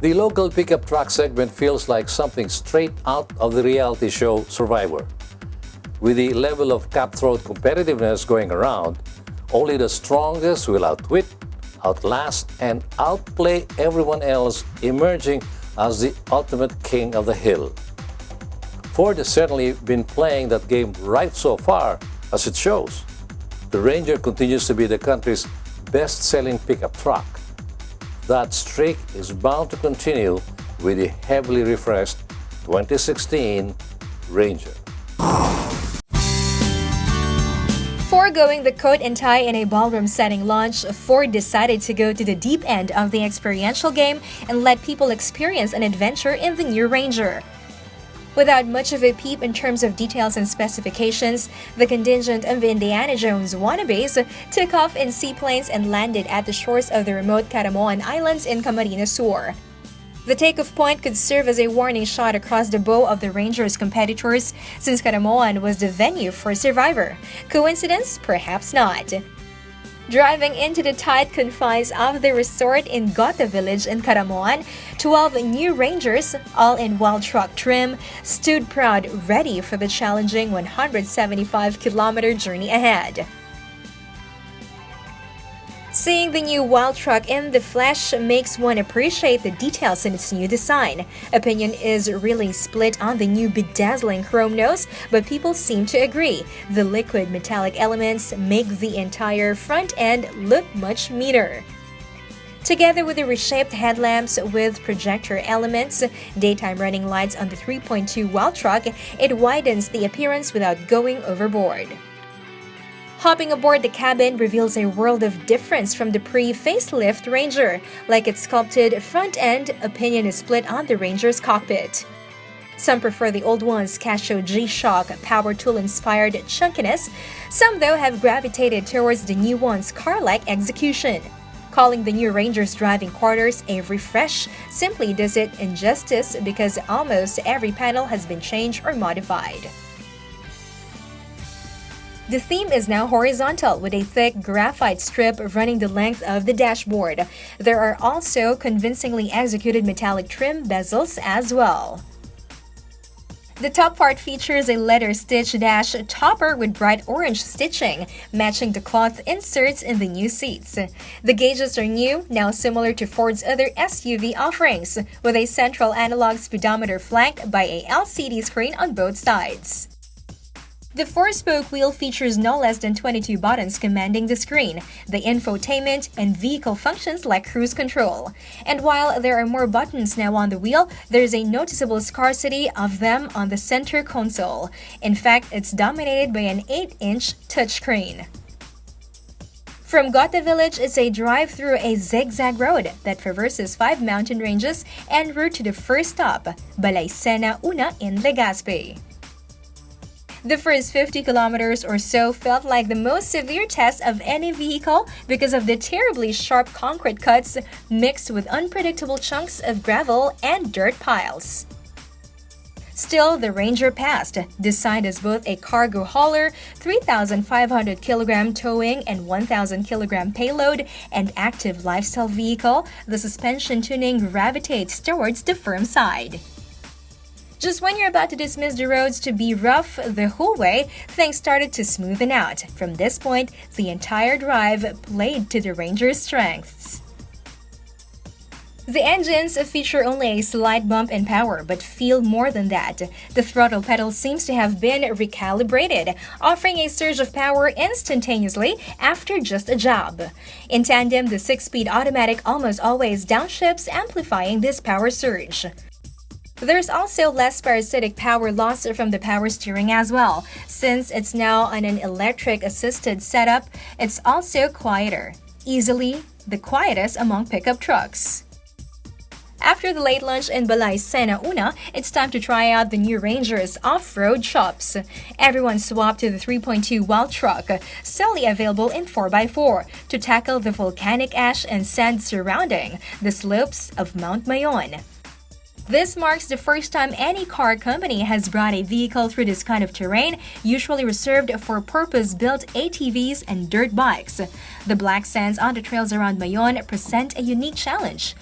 The local pickup truck segment feels like something straight out of the reality show Survivor. With the level of cutthroat competitiveness going around, only the strongest will outwit, outlast, and outplay everyone else, emerging as the ultimate king of the hill. Ford has certainly been playing that game right so far, as it shows. The Ranger continues to be the country's best-selling pickup truck. That streak is bound to continue with the heavily refreshed 2016 Ranger. Foregoing the coat and tie in a ballroom setting launch, Ford decided to go to the deep end of the experiential game and let people experience an adventure in the new Ranger. Without much of a peep in terms of details and specifications, the contingent of Indiana Jones wannabes took off in seaplanes and landed at the shores of the remote Caramoan Islands in Camarines Sur. The takeoff point could serve as a warning shot across the bow of the Ranger's competitors, since Caramoan was the venue for Survivor. Coincidence? Perhaps not. Driving into the tight confines of the resort in Gota Village in Caramoan, 12 new Rangers, all in wild truck trim, stood proud, ready for the challenging 175-kilometer journey ahead. Seeing the new wild truck in the flesh makes one appreciate the details in its new design. Opinion is really split on the new bedazzling chrome nose, but people seem to agree. The liquid metallic elements make the entire front end look much meaner. Together with the reshaped headlamps with projector elements, daytime running lights on the 3.2 wild truck, it widens the appearance without going overboard. Hopping aboard the cabin reveals a world of difference from the pre-facelift Ranger. Like its sculpted front end, opinion is split on the Ranger's cockpit. Some prefer the old one's Casio G-Shock power tool-inspired chunkiness. Some, though, have gravitated towards the new one's car-like execution. Calling the new Ranger's driving quarters a refresh simply does it injustice because almost every panel has been changed or modified. The theme is now horizontal with a thick graphite strip running the length of the dashboard. There are also convincingly executed metallic trim bezels as well. The top part features a leather stitch dash topper with bright orange stitching, matching the cloth inserts in the new seats. The gauges are new, now similar to Ford's other SUV offerings, with a central analog speedometer flanked by a LCD screen on both sides. The 4-spoke wheel features no less than 22 buttons commanding the screen, the infotainment, and vehicle functions like cruise control. And while there are more buttons now on the wheel, there's a noticeable scarcity of them on the center console. In fact, it's dominated by an 8-inch touchscreen. From Gota Village, it's a drive through a zigzag road that traverses 5 mountain ranges en route to the first stop, Balaysena Una in Legazpi. The first 50 kilometers or so felt like the most severe test of any vehicle because of the terribly sharp concrete cuts mixed with unpredictable chunks of gravel and dirt piles. Still, the Ranger passed. Designed as both a cargo hauler, 3,500 kilogram towing and 1,000 kilogram payload, and active lifestyle vehicle, the suspension tuning gravitates towards the firm side. Just when you're about to dismiss the roads to be rough the whole way, things started to smoothen out. From this point, the entire drive played to the Ranger's strengths. The engines feature only a slight bump in power, but feel more than that. The throttle pedal seems to have been recalibrated, offering a surge of power instantaneously after just a job. In tandem, the 6-speed automatic almost always downshifts, amplifying this power surge. There's also less parasitic power loss from the power steering as well. Since it's now on an electric-assisted setup, it's also quieter. Easily the quietest among pickup trucks. After the late lunch in Balaysena Una, it's time to try out the new Ranger's off-road chops. Everyone swapped to the 3.2 wild truck, solely available in 4x4, to tackle the volcanic ash and sand surrounding the slopes of Mount Mayon. This marks the first time any car company has brought a vehicle through this kind of terrain, usually reserved for purpose-built ATVs and dirt bikes. The black sands on the trails around Mayon present a unique challenge.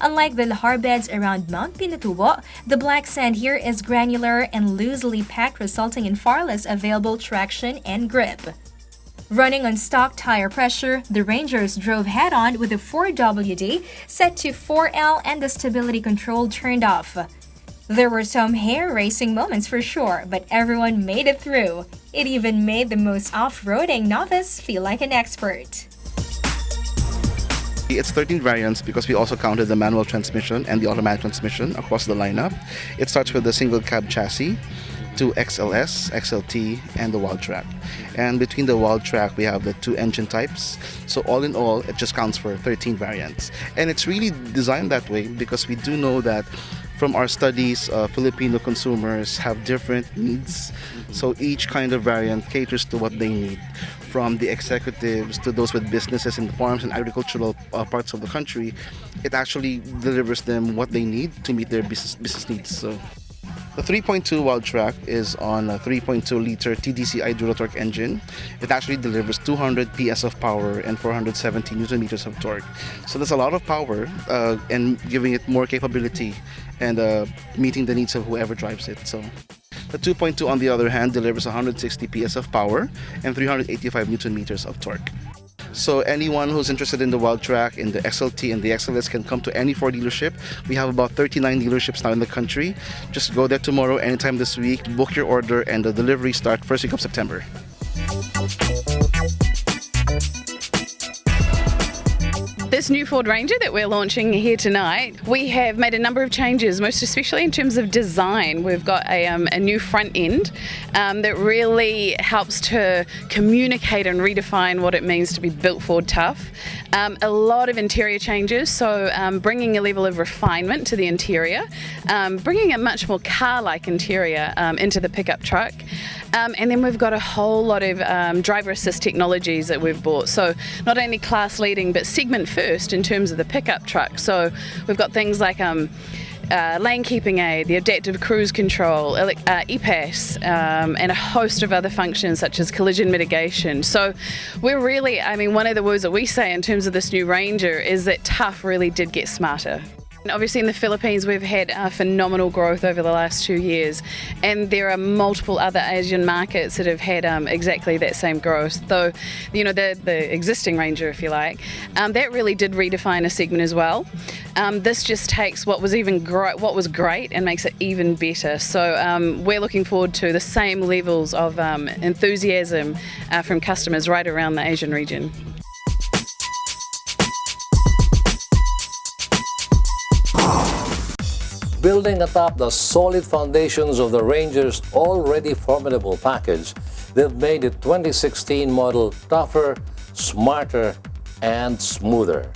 Unlike the lahar beds around Mount Pinatubo, the black sand here is granular and loosely packed, resulting in far less available traction and grip. Running on stock tire pressure, the Rangers drove head-on with the 4WD set to 4L and the stability control turned off. There were some hair-raising moments for sure, but everyone made it through. It even made the most off-roading novice feel like an expert. It's 13 variants because we also counted the manual transmission and the automatic transmission across the lineup. It starts with the single cab chassis, to XLS, XLT, and the Wild Track. And between the Wild Track, we have the 2 engine types. So all in all, it just counts for 13 variants. And it's really designed that way because we do know that from our studies, Filipino consumers have different needs. So each kind of variant caters to what they need. From the executives to those with businesses in farms and agricultural parts of the country, it actually delivers them what they need to meet their business needs. So the 3.2 Wild Track is on a 3.2-liter TDCi Duratorque engine. It actually delivers 200 PS of power and 470 Newton meters of torque. So there's a lot of power and giving it more capability and meeting the needs of whoever drives it. So the 2.2, on the other hand, delivers 160 PS of power and 385 Newton meters of torque. So anyone who's interested in the Wild Track, in the XLT and the XLS can come to any Ford dealership. We have about 39 dealerships now in the country. Just go there tomorrow, anytime this week, book your order, and the delivery start first week of September. This new Ford Ranger that we're launching here tonight, we have made a number of changes, most especially in terms of design. We've got a new front end that really helps to communicate and redefine what it means to be built Ford tough. A lot of interior changes, so bringing a level of refinement to the interior, bringing a much more car-like interior into the pickup truck. And then we've got a whole lot of driver assist technologies that we've bought. So not only class leading, but segment first in terms of the pickup truck. So we've got things like lane keeping aid, the adaptive cruise control, EPAS, and a host of other functions such as collision mitigation. So we're really, one of the words that we say in terms of this new Ranger is that tough really did get smarter. Obviously in the Philippines we've had phenomenal growth over the last 2 years, and there are multiple other Asian markets that have had exactly that same growth. Though, the existing Ranger, if you like, that really did redefine a segment as well. This just takes what was great and makes it even better. So we're looking forward to the same levels of enthusiasm from customers right around the Asian region. Building atop the solid foundations of the Ranger's already formidable package, they've made the 2016 model tougher, smarter, and smoother.